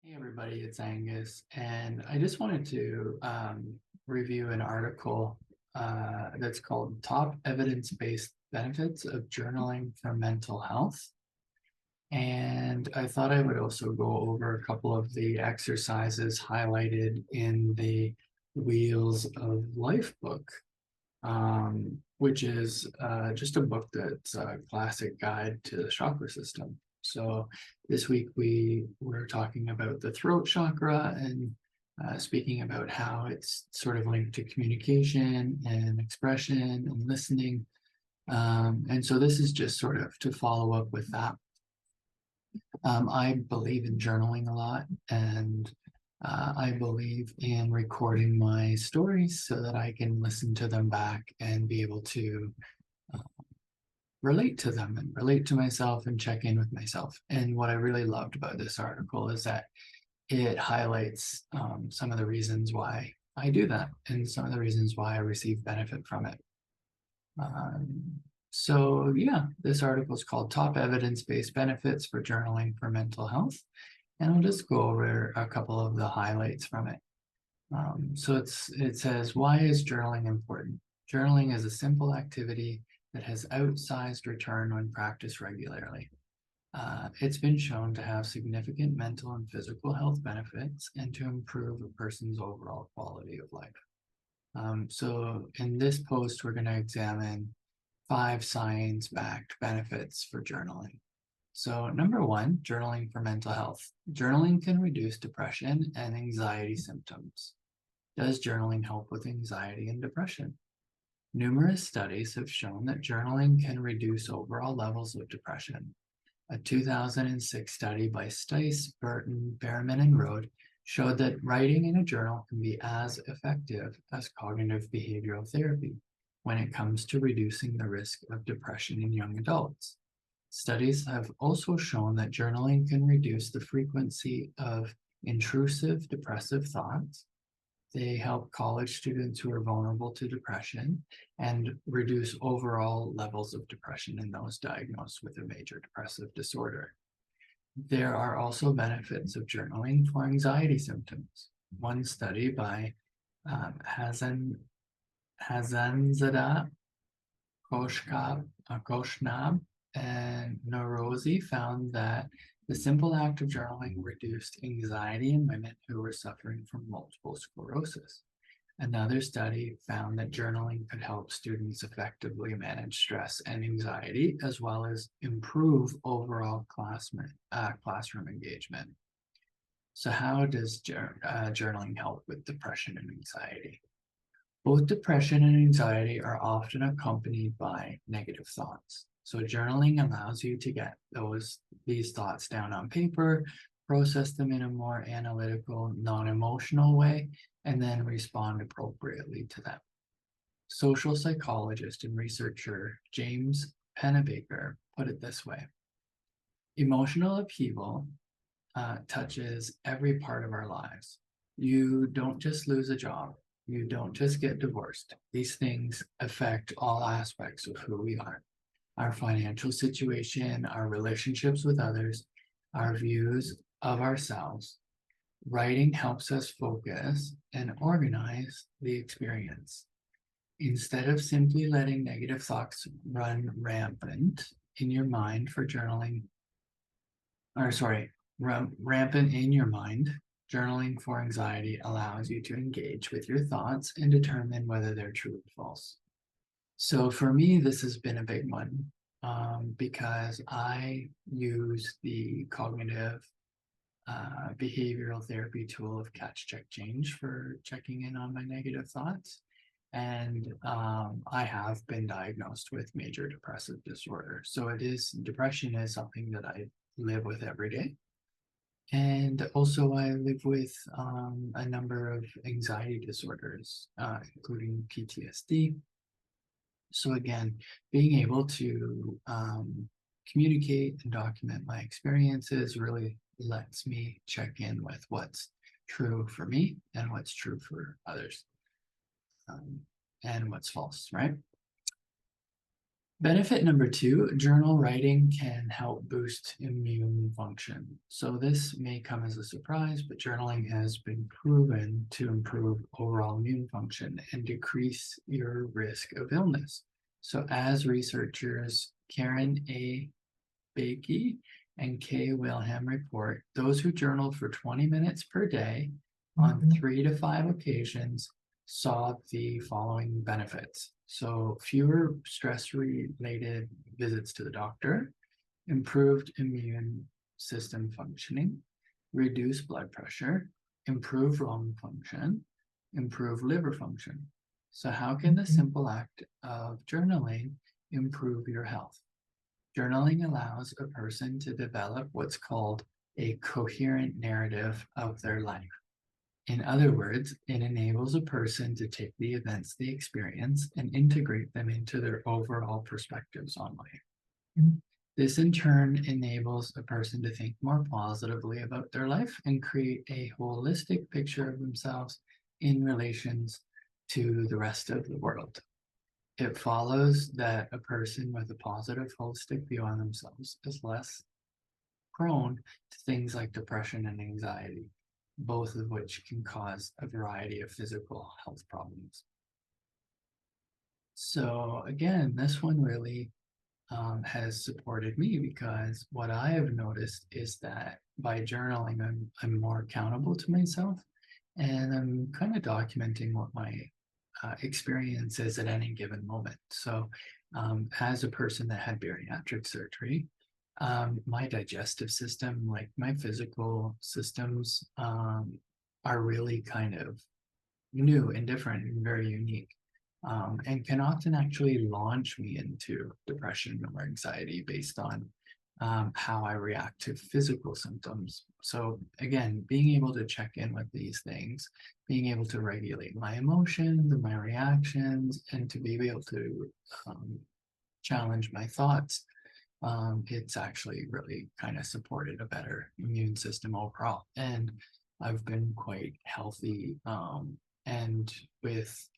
Hey everybody, it's Angus, and I just wanted to review an article that's called Top Evidence-Based Benefits of Journaling for Mental Health. And I thought I would also go over a couple of the exercises highlighted in the Wheels of Life book, which is just a book that's a classic guide to the chakra system. So this week we were talking about the throat chakra and speaking about how it's sort of linked to communication and expression and listening. And so this is just sort of to follow up with that. I believe in journaling a lot, and I believe in recording my stories so that I can listen to them back and be able to uh, relate to them and relate to myself and check in with myself. And what I really loved about this article is that it highlights some of the reasons why I do that and some of the reasons why I receive benefit from it. Um, so yeah, this article is called Top Evidence-Based Benefits for Journaling for Mental Health. And I'll just go over a couple of the highlights from it. So it says, why is journaling important? Journaling is a simple activity that has outsized return when practiced regularly. It's been shown to have significant mental and physical health benefits and to improve a person's overall quality of life. So in this post, we're going to examine 5 science-backed benefits for journaling. So number one, journaling for mental health. Journaling can reduce depression and anxiety symptoms. Does journaling help with anxiety and depression? Numerous studies have shown that journaling can reduce overall levels of depression. A 2006 study by Stice, Burton, Behrman, and Rode showed that writing in a journal can be as effective as cognitive behavioral therapy when it comes to reducing the risk of depression in young adults. Studies have also shown that journaling can reduce the frequency of intrusive depressive thoughts. They help college students who are vulnerable to depression and reduce overall levels of depression in those diagnosed with a major depressive disorder. There are also benefits of journaling for anxiety symptoms. One study by Hazanzadeh, Goshnab, and Norozi found that the simple act of journaling reduced anxiety in women who were suffering from multiple sclerosis. Another study found that journaling could help students effectively manage stress and anxiety, as well as improve overall classroom engagement. So how does journaling help with depression and anxiety? Both depression and anxiety are often accompanied by negative thoughts. So journaling allows you to get these thoughts down on paper, process them in a more analytical, non-emotional way, and then respond appropriately to them. Social psychologist and researcher James Pennebaker put it this way: emotional upheaval touches every part of our lives. You don't just lose a job. You don't just get divorced. These things affect all aspects of who we are: our financial situation, our relationships with others, our views of ourselves. Writing helps us focus and organize the experience. Instead of simply letting negative thoughts run rampant in your mind for journaling, or sorry, rampant in your mind, journaling for anxiety allows you to engage with your thoughts and determine whether they're true or false. So for me, this has been a big one because I use the cognitive behavioral therapy tool of Catch, Check, Change for checking in on my negative thoughts. And I have been diagnosed with major depressive disorder. So depression is something that I live with every day. And also, I live with a number of anxiety disorders, including PTSD. So again, being able to communicate and document my experiences really lets me check in with what's true for me and what's true for others, and what's false, right? Benefit number 2, journal writing can help boost immune function. So this may come as a surprise, but journaling has been proven to improve overall immune function and decrease your risk of illness. So as researchers Karen A. Bakey and Kay Wilhelm report, those who journaled for 20 minutes per day on 3 to 5 occasions saw the following benefits. So fewer stress-related visits to the doctor, improved immune system functioning, reduced blood pressure, improved lung function, improved liver function. So how can the simple act of journaling improve your health? Journaling allows a person to develop what's called a coherent narrative of their life. In other words, it enables a person to take the events they experience and integrate them into their overall perspectives on life. This in turn enables a person to think more positively about their life and create a holistic picture of themselves in relations to the rest of the world. It follows that a person with a positive holistic view on themselves is less prone to things like depression and anxiety, both of which can cause a variety of physical health problems. So again, this one really has supported me, because what I have noticed is that by journaling, I'm more accountable to myself, and I'm kind of documenting what my experiences at any given moment. So as a person that had bariatric surgery, my digestive system, like my physical systems, are really kind of new and different and very unique, and can often actually launch me into depression or anxiety based on how I react to physical symptoms. So again, being able to check in with these things, being able to regulate my emotions and my reactions, and to be able to challenge my thoughts, it's actually really kind of supported a better immune system overall. And I've been quite healthy. And with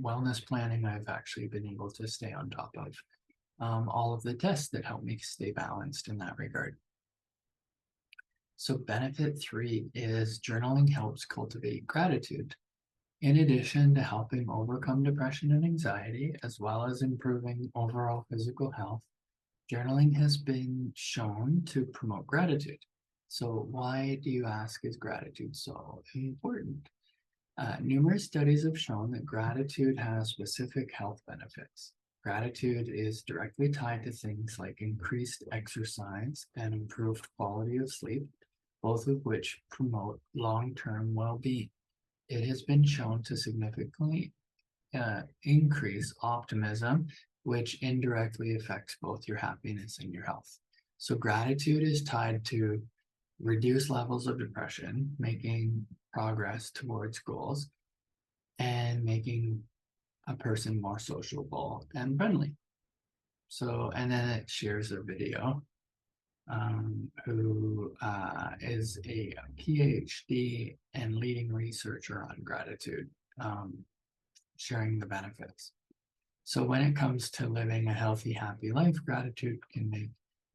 wellness planning, I've actually been able to stay on top of all of the tests that help me stay balanced in that regard. So benefit 3 is journaling helps cultivate gratitude. In addition to helping overcome depression and anxiety, as well as improving overall physical health, journaling has been shown to promote gratitude. So why do you ask, is gratitude so important? Numerous studies have shown that gratitude has specific health benefits. Gratitude is directly tied to things like increased exercise and improved quality of sleep, both of which promote long-term well-being. It has been shown to significantly increase optimism, which indirectly affects both your happiness and your health. So gratitude is tied to reduced levels of depression, making progress towards goals, and making a person more sociable and friendly. So, and then it shares a video who is a PhD and leading researcher on gratitude, sharing the benefits. So when it comes to living a healthy, happy life, gratitude can make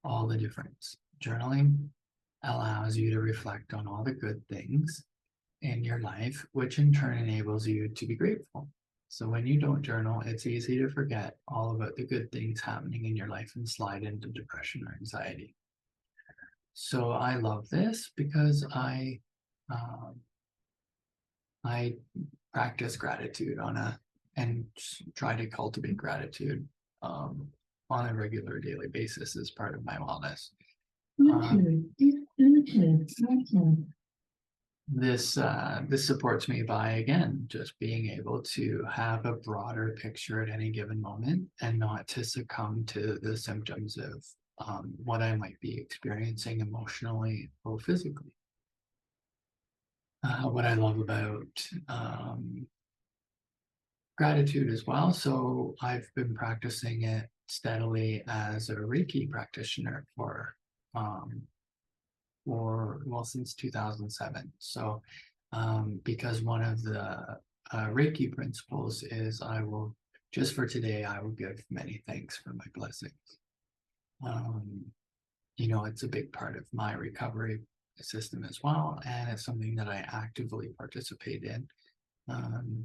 all the difference. Journaling allows you to reflect on all the good things in your life, which in turn enables you to be grateful. So when you don't journal, it's easy to forget all about the good things happening in your life and slide into depression or anxiety. So I love this because I practice gratitude and try to cultivate gratitude on a regular daily basis as part of my wellness. This supports me by, again, just being able to have a broader picture at any given moment and not to succumb to the symptoms of what I might be experiencing emotionally or physically. What I love about gratitude as well. So I've been practicing it steadily as a Reiki practitioner since 2007. So because one of the Reiki principles is I will Just for today, I will give many thanks for my blessings. It's a big part of my recovery system as well, and it's something that I actively participate in um,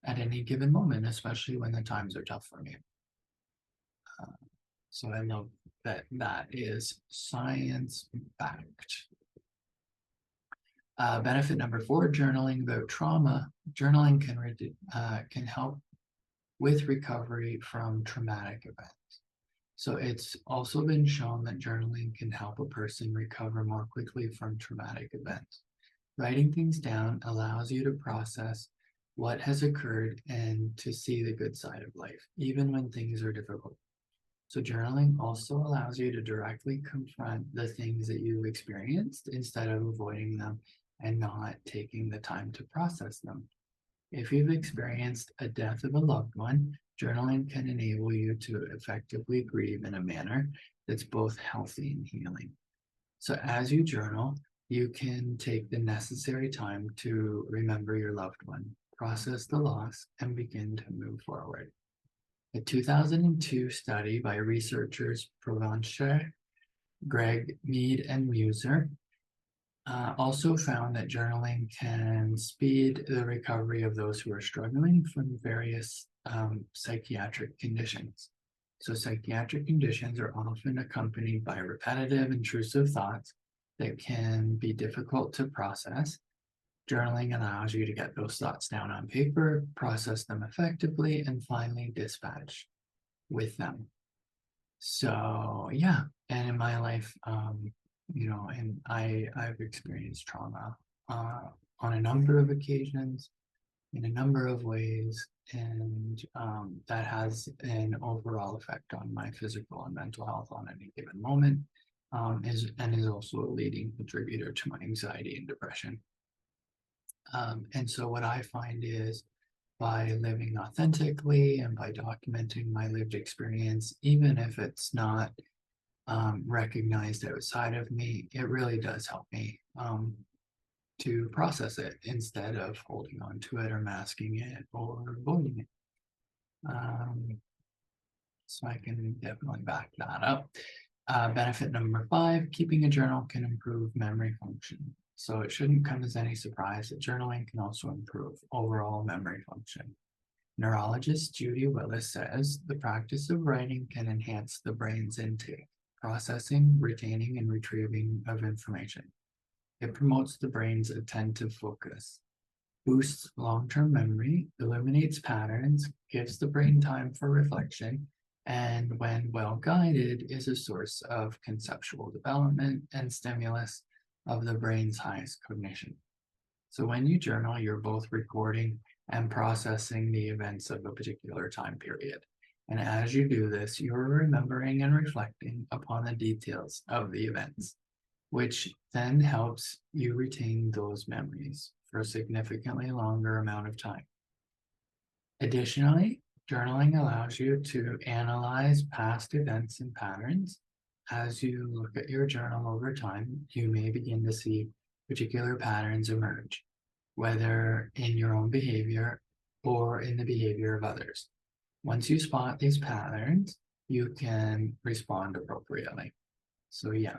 at any given moment, especially when the times are tough for me. So I love that that is science-backed. Benefit number 4, journaling about trauma. Journaling can help with recovery from traumatic events. So it's also been shown that journaling can help a person recover more quickly from traumatic events. Writing things down allows you to process what has occurred and to see the good side of life, even when things are difficult. So journaling also allows you to directly confront the things that you've experienced instead of avoiding them and not taking the time to process them. If you've experienced a death of a loved one, journaling can enable you to effectively grieve in a manner that's both healthy and healing. So as you journal, you can take the necessary time to remember your loved one, process the loss, and begin to move forward. A 2002 study by researchers Provencher, Greg Mead, and Muser also found that journaling can speed the recovery of those who are struggling from various psychiatric conditions. So psychiatric conditions are often accompanied by repetitive, intrusive thoughts that can be difficult to process. Journaling allows you to get those thoughts down on paper, process them effectively, and finally dispatch with them. So yeah, and in my life, and I've experienced trauma on a number of occasions, in a number of ways, and that has an overall effect on my physical and mental health on any given moment, is also a leading contributor to my anxiety and depression. And so what I find is by living authentically and by documenting my lived experience, even if it's not recognized outside of me, it really does help me to process it instead of holding on to it or masking it or avoiding it. So I can definitely back that up. Benefit number 5, keeping a journal can improve memory function. So it shouldn't come as any surprise that journaling can also improve overall memory function. Neurologist Judy Willis says the practice of writing can enhance the brain's intake, processing, retaining, and retrieving of information. It promotes the brain's attentive focus, boosts long-term memory, illuminates patterns, gives the brain time for reflection, and when well guided, is a source of conceptual development and stimulus of the brain's highest cognition. So when you journal, you're both recording and processing the events of a particular time period. And as you do this, you're remembering and reflecting upon the details of the events, which then helps you retain those memories for a significantly longer amount of time. Additionally, journaling allows you to analyze past events and patterns. As you look at your journal over time, you may begin to see particular patterns emerge, whether in your own behavior or in the behavior of others. Once you spot these patterns, you can respond appropriately. So yeah,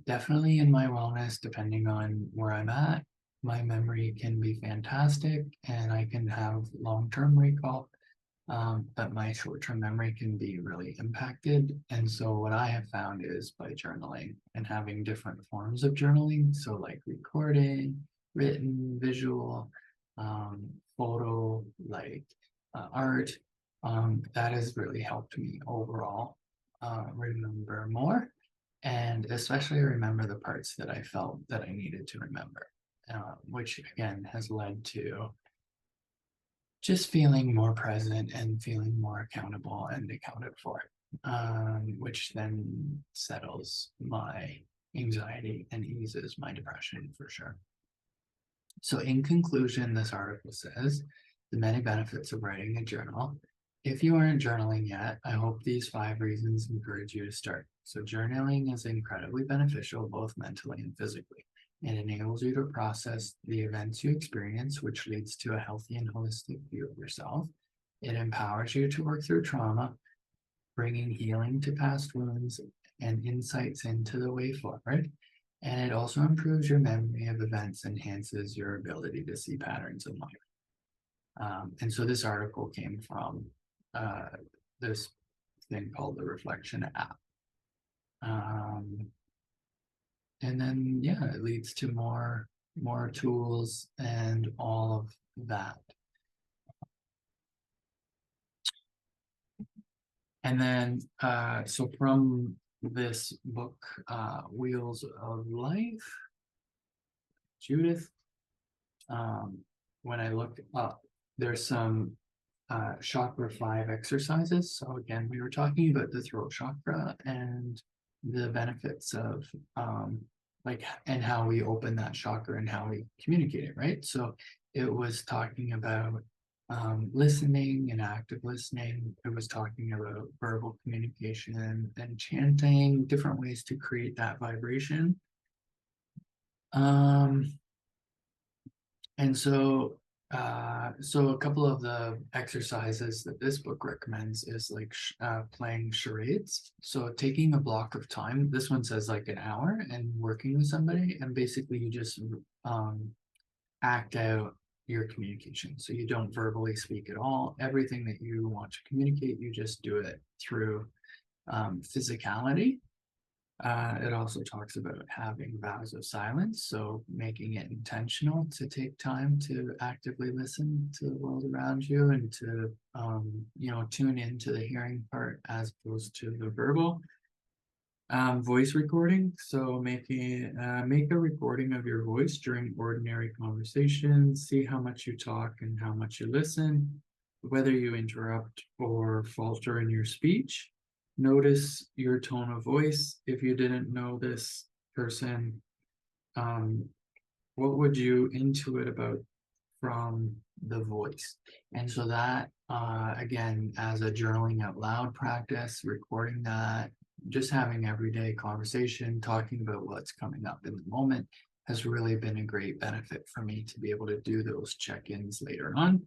definitely in my wellness, depending on where I'm at, my memory can be fantastic and I can have long-term recall, but my short-term memory can be really impacted. And so what I have found is by journaling and having different forms of journaling, so like recording, written, visual, photo, like art, that has really helped me overall remember more, and especially remember the parts that I felt that I needed to remember, which again has led to just feeling more present and feeling more accountable and accounted for, which then settles my anxiety and eases my depression for sure. So in conclusion, this article says the many benefits of writing a journal. If you aren't journaling yet, I hope these 5 reasons encourage you to start. So journaling is incredibly beneficial, both mentally and physically. It enables you to process the events you experience, which leads to a healthy and holistic view of yourself. It empowers you to work through trauma, bringing healing to past wounds and insights into the way forward. And it also improves your memory of events, enhances your ability to see patterns in life. And so this article came from this thing called the Reflection app. And then, yeah, it leads to more tools and all of that. And then, so from this book, Wheels of Life, Judith, when I looked up, there's some chakra 5 exercises. So again, we were talking about the throat chakra and the benefits of like, and how we open that chakra and how we communicate it, right? So it was talking about listening and active listening. It was talking about verbal communication and chanting, different ways to create that vibration. And so so a couple of the exercises that this book recommends is like playing charades. So taking a block of time, this one says like an hour, and working with somebody, and basically you just act out your communication. So you don't verbally speak at all. Everything that you want to communicate, you just do it through physicality. It also talks about having vows of silence, so making it intentional to take time to actively listen to the world around you and to, tune into the hearing part as opposed to the verbal. Voice recording, so make a recording of your voice during ordinary conversations. See how much you talk and how much you listen, whether you interrupt or falter in your speech. Notice your tone of voice. If you didn't know this person, what would you intuit about from the voice? And so that, again, as a journaling out loud practice, recording that, just having everyday conversation, talking about what's coming up in the moment has really been a great benefit for me to be able to do those check-ins later on.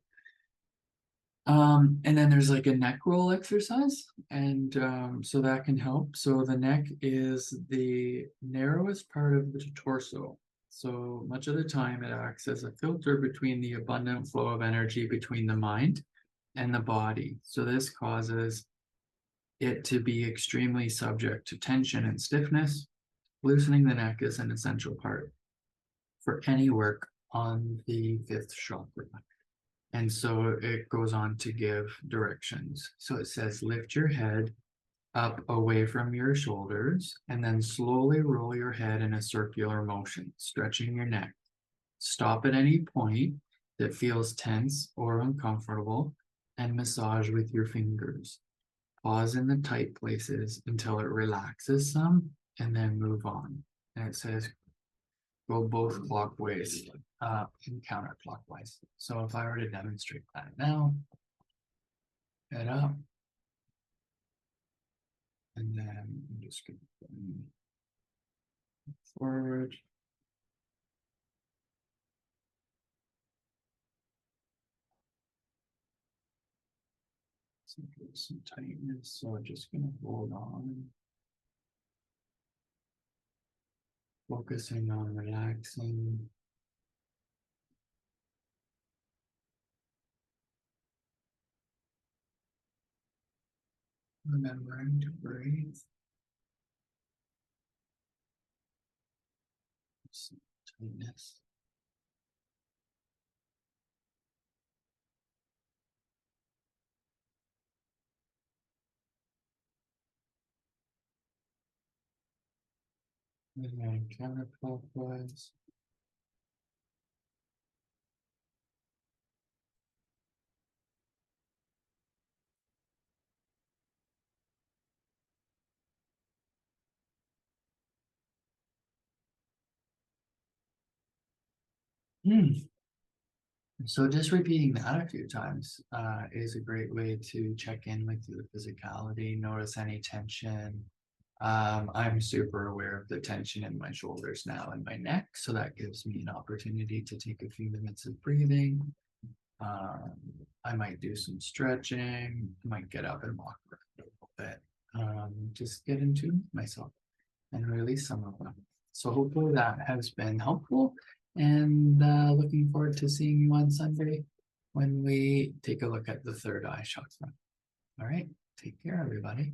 And then there's like a neck roll exercise, and so that can help. So the neck is the narrowest part of the torso. So much of the time it acts as a filter between the abundant flow of energy between the mind and the body. So this causes it to be extremely subject to tension and stiffness. Loosening the neck is an essential part for any work on the fifth chakra. And so it goes on to give directions. So it says, lift your head up away from your shoulders and then slowly roll your head in a circular motion, stretching your neck. Stop at any point that feels tense or uncomfortable and massage with your fingers. Pause in the tight places until it relaxes some and then move on. And it says, go both clockwise and counterclockwise. So if I were to demonstrate that now, head up, and then I'm just going to forward. Some tightness, so I'm just going to hold on, focusing on relaxing. Remembering to breathe. Some tightness. And then counterclockwise. So just repeating that a few times is a great way to check in with the physicality, notice any tension. I'm super aware of the tension in my shoulders now and my neck, so that gives me an opportunity to take a few minutes of breathing. I might do some stretching, I might get up and walk around a little bit. Just get in tune with myself and release some of them. So hopefully that has been helpful, and looking forward to seeing you on Sunday when we take a look at the third eye chakra. All right, take care, everybody.